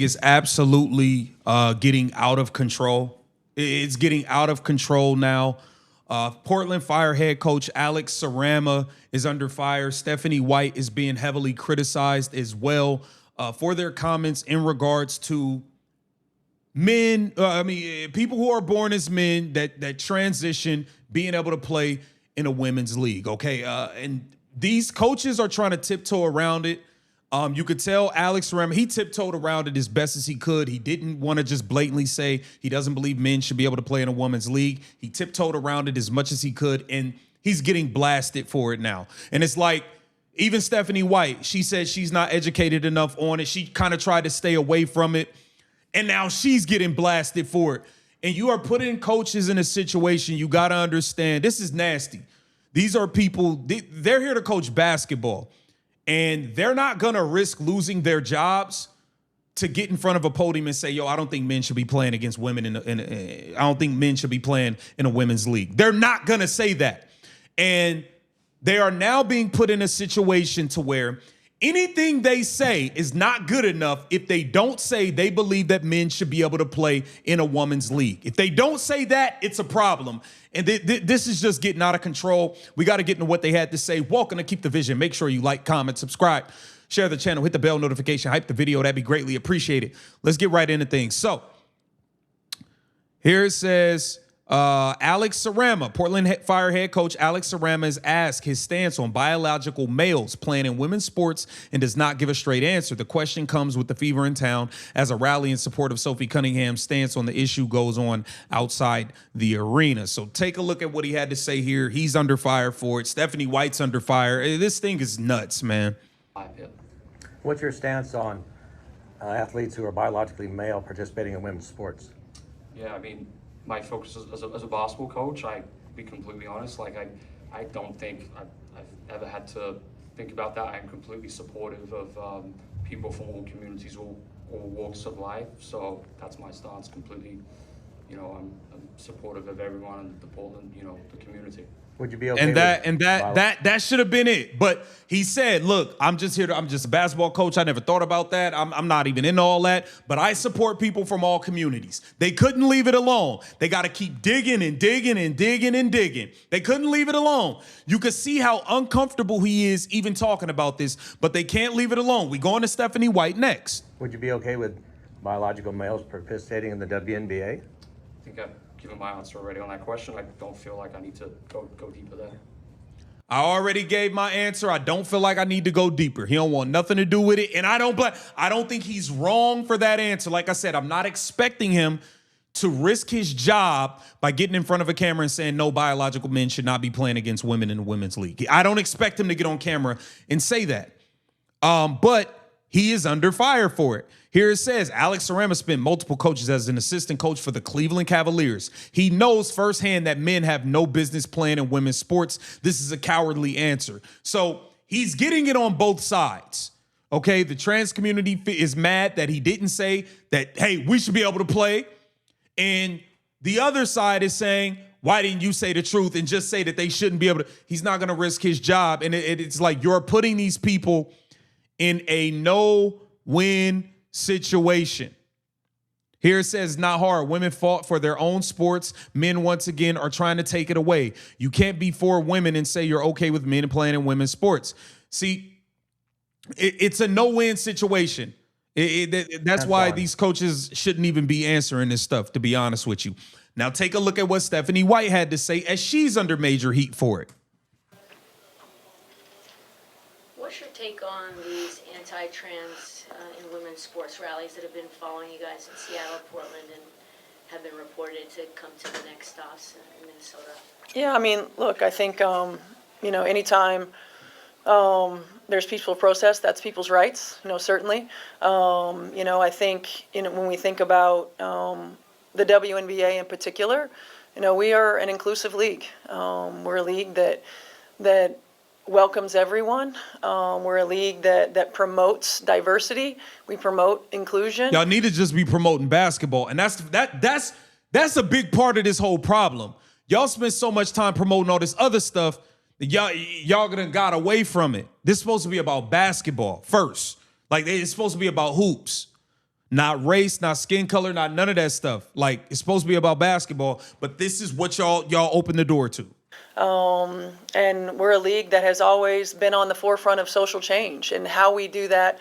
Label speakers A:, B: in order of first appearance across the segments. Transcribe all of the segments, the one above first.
A: is absolutely getting out of control. It's getting out of control now. Portland Fire head coach Alex Sarama is under fire. Stephanie White is being heavily criticized as well for their comments in regards to men. People who are born as men that transition being able to play in a women's league. Okay, and these coaches are trying to tiptoe around it. You could tell Alex Sarama, he tiptoed around it as best as he could. He didn't want to just blatantly say he doesn't believe men should be able to play in a women's league. He tiptoed around it as much as he could, and he's getting blasted for it now. And it's like, even Stephanie White, she said she's not educated enough on it. She kind of tried to stay away from it, and now she's getting blasted for it. And you are putting coaches in a situation, you got to understand, this is nasty. These are people, they're here to coach basketball. And they're not going to risk losing their jobs to get in front of a podium and say, yo, I don't think men should be playing against women. I don't think men should be playing in a women's league. They're not going to say that. And they are now being put in a situation to where anything they say is not good enough if they don't say they believe that men should be able to play in a women's league. If they don't say that, it's a problem. And this is just getting out of control. We got to get into what they had to say. Welcome to Keep the Vision. Make sure you like, comment, subscribe, share the channel, hit the bell notification, hype the video. That'd be greatly appreciated. Let's get right into things. So here it says, Alex Sarama, Portland Fire head coach Alex Sarama is asked his stance on biological males playing in women's sports and does not give a straight answer. The question comes with the fever in town as a rally in support of Sophie Cunningham's stance on the issue goes on outside the arena. So take a look at what he had to say here. He's under fire for it. Stephanie White's under fire. This thing is nuts, man.
B: What's your stance on athletes who are biologically male participating in women's sports?
C: Yeah, I mean, my focus as a basketball coach, I be completely honest, like I don't think I've ever had to think about that. I'm completely supportive of people from all communities, all walks of life. So that's my stance completely. You know, I'm supportive of everyone in the Portland, the community.
B: Would you be okay?
A: And that should have been it. But he said, look, I'm just a basketball coach. I never thought about that. I'm not even into all that. But I support people from all communities. They couldn't leave it alone. They got to keep digging and digging and digging and digging. They couldn't leave it alone. You could see how uncomfortable he is even talking about this, but they can't leave it alone. We going to Stephanie White next.
B: Would you be okay with biological males participating in the WNBA?
C: I think I've given my answer already on that question. I don't feel like I need to go deeper there.
A: I already gave my answer. I don't feel like I need to go deeper. He don't want nothing to do with it. And I don't think he's wrong for that answer. Like I said, I'm not expecting him to risk his job by getting in front of a camera and saying no biological men should not be playing against women in the women's league. I don't expect him to get on camera and say that. But he is under fire for it. Here it says, Alex Sarama spent multiple coaches as an assistant coach for the Cleveland Cavaliers. He knows firsthand that men have no business playing in women's sports. This is a cowardly answer. So he's getting it on both sides. Okay, the trans community is mad that he didn't say that, hey, we should be able to play. And the other side is saying, why didn't you say the truth and just say that they shouldn't be able to? He's not going to risk his job. And it's like you're putting these people in a no-win situation. Here it says, not hard. Women fought for their own sports. Men, once again, are trying to take it away. You can't be for women and say you're okay with men playing in women's sports. See, it's a no-win situation. That's why these coaches shouldn't even be answering this stuff, to be honest with you. Now take a look at what Stephanie White had to say as she's under major heat for it.
D: What's your take on these anti-trans in women's sports rallies that have been following you guys in Seattle, Portland, and have been reported to come to the next stops in Minnesota?
E: Yeah, I mean, look, I think, anytime there's peaceful protest, that's people's rights, certainly. I think, when we think about the WNBA in particular, we are an inclusive league. We're a league that welcomes everyone. We're a league that promotes diversity. We promote inclusion.
A: Y'all need to just be promoting basketball. And that's a big part of this whole problem. Y'all spend so much time promoting all this other stuff that y'all gonna got away from it. This is supposed to be about basketball first. Like, it's supposed to be about hoops. Not race, not skin color, not none of that stuff. Like, it's supposed to be about basketball, but this is what y'all open the door to.
E: And we're a league that has always been on the forefront of social change, and how we do that.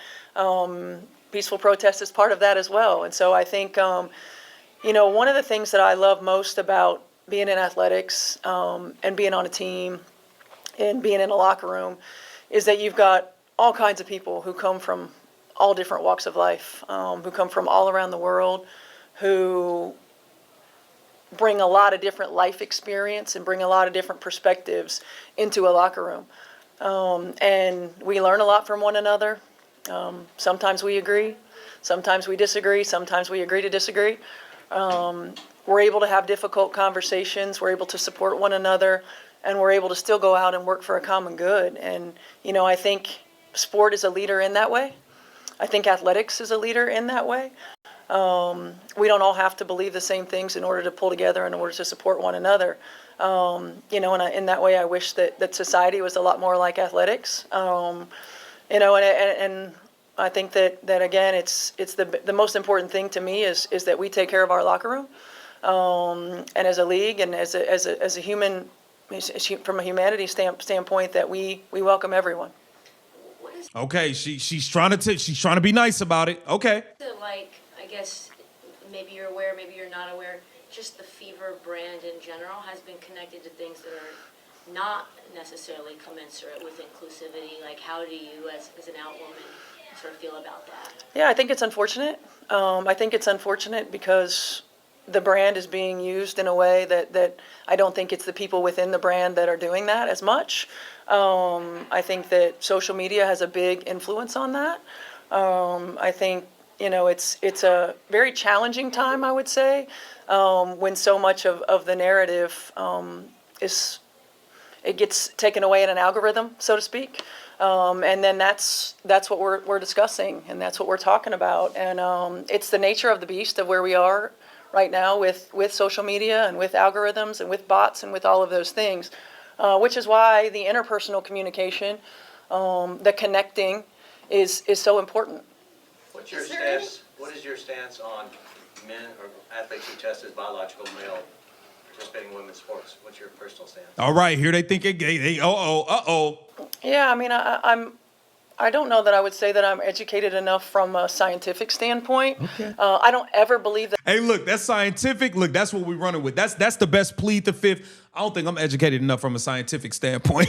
E: Peaceful protest is part of that as well. And so I think, one of the things that I love most about being in athletics, and being on a team and being in a locker room is that you've got all kinds of people who come from all different walks of life, who come from all around the world, who bring a lot of different life experience and bring a lot of different perspectives into a locker room. And we learn a lot from one another. Sometimes we agree, sometimes we disagree, sometimes we agree to disagree. We're able to have difficult conversations, we're able to support one another, and we're able to still go out and work for a common good. And, I think sport is a leader in that way. I think athletics is a leader in that way. We don't all have to believe the same things in order to pull together, in order to support one another. And in that way, I wish that society was a lot more like athletics. And I think that again, it's the most important thing to me is that we take care of our locker room, and as a league and as a human, from a humanity standpoint, that we welcome everyone.
A: Okay, she's trying to be nice about it. Okay.
D: Like, I guess maybe you're aware, maybe you're not aware, just the Fever brand in general has been connected to things that are not necessarily commensurate with inclusivity. Like, how do you, as an out woman, sort of feel about that?
E: Yeah, I think it's unfortunate. I think it's unfortunate because the brand is being used in a way that I don't think it's the people within the brand that are doing that as much. I think that social media has a big influence on that. I think, it's a very challenging time, I would say, when so much of the narrative it gets taken away in an algorithm, so to speak. And then that's what we're discussing, and that's what we're talking about. And it's the nature of the beast of where we are right now with social media and with algorithms and with bots and with all of those things, which is why the interpersonal communication, the connecting, is so important.
B: What's your stance? What is your stance on men or athletes who test as biological male participating in women's sports? What's your personal stance?
A: All right, here they think it gay.
E: Yeah, I mean, I don't know that I would say that I'm educated enough from a scientific standpoint.
A: Okay.
E: I don't ever believe that.
A: Hey, look, that's scientific. Look, that's what we're running with. That's the best plead the fifth. I don't think I'm educated enough from a scientific standpoint.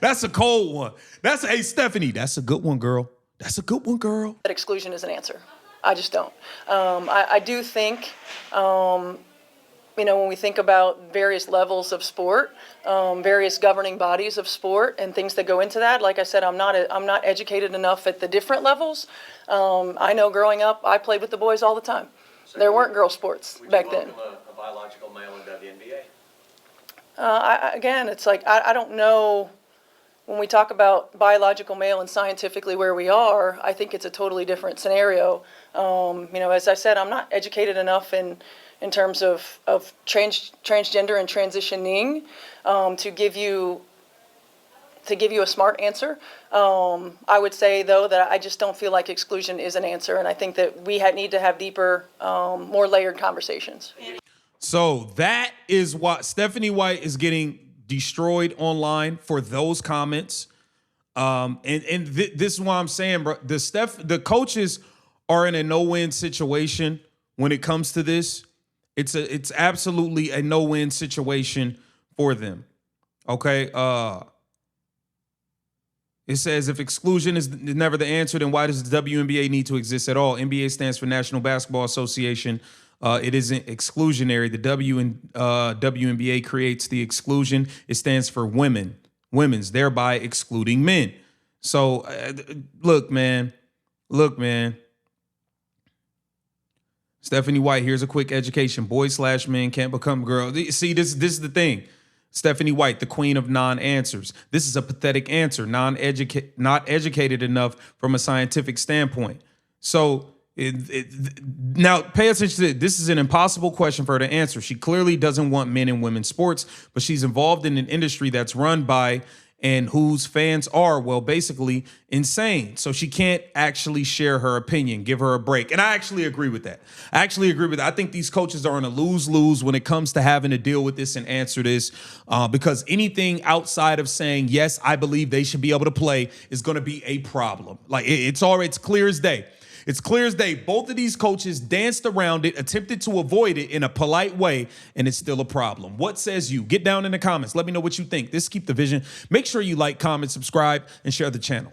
A: That's a cold one. Hey, Stephanie, that's a good one, girl. That's a good one, girl.
E: That exclusion is an answer. I just don't. I do think, when we think about various levels of sport, various governing bodies of sport and things that go into that, like I said, I'm not educated enough at the different levels. I know growing up, I played with the boys all the time.
B: So
E: there weren't girl sports back then.
B: Would you welcome a biological male in WNBA?
E: Again, it's like, I don't know. When we talk about biological male and scientifically where we are, I think it's a totally different scenario. As I said, I'm not educated enough in terms of transgender and transitioning to give you a smart answer. I would say, though, that I just don't feel like exclusion is an answer, and I think that we need to have deeper, more layered conversations.
A: So that is why Stephanie White is getting destroyed online for those comments. This is why I'm saying, bro, the coaches are in a no-win situation when it comes to this. It's absolutely a no-win situation for them. Okay. It says if exclusion is never the answer, then why does the WNBA need to exist at all? NBA stands for National Basketball Association. It isn't exclusionary. The WNBA creates the exclusion. It stands for women's, thereby excluding men. So look, man. Stephanie White, here's a quick education. Boys/men can't become girls. See, this is the thing. Stephanie White, the queen of non-answers. This is a pathetic answer, not educated enough from a scientific standpoint. So now pay attention to this. This is an impossible question for her to answer. She clearly doesn't want men in women's sports, but she's involved in an industry that's run by and whose fans are, well, basically insane. So she can't actually share her opinion, give her a break. And I actually agree with that. I think these coaches are in a lose-lose when it comes to having to deal with this and answer this, because anything outside of saying, yes, I believe they should be able to play is going to be a problem. Like it's clear as day. It's clear as day. Both of these coaches danced around it, attempted to avoid it in a polite way, and it's still a problem. What says you? Get down in the comments. Let me know what you think. This is Keep the Vision. Make sure you like, comment, subscribe, and share the channel.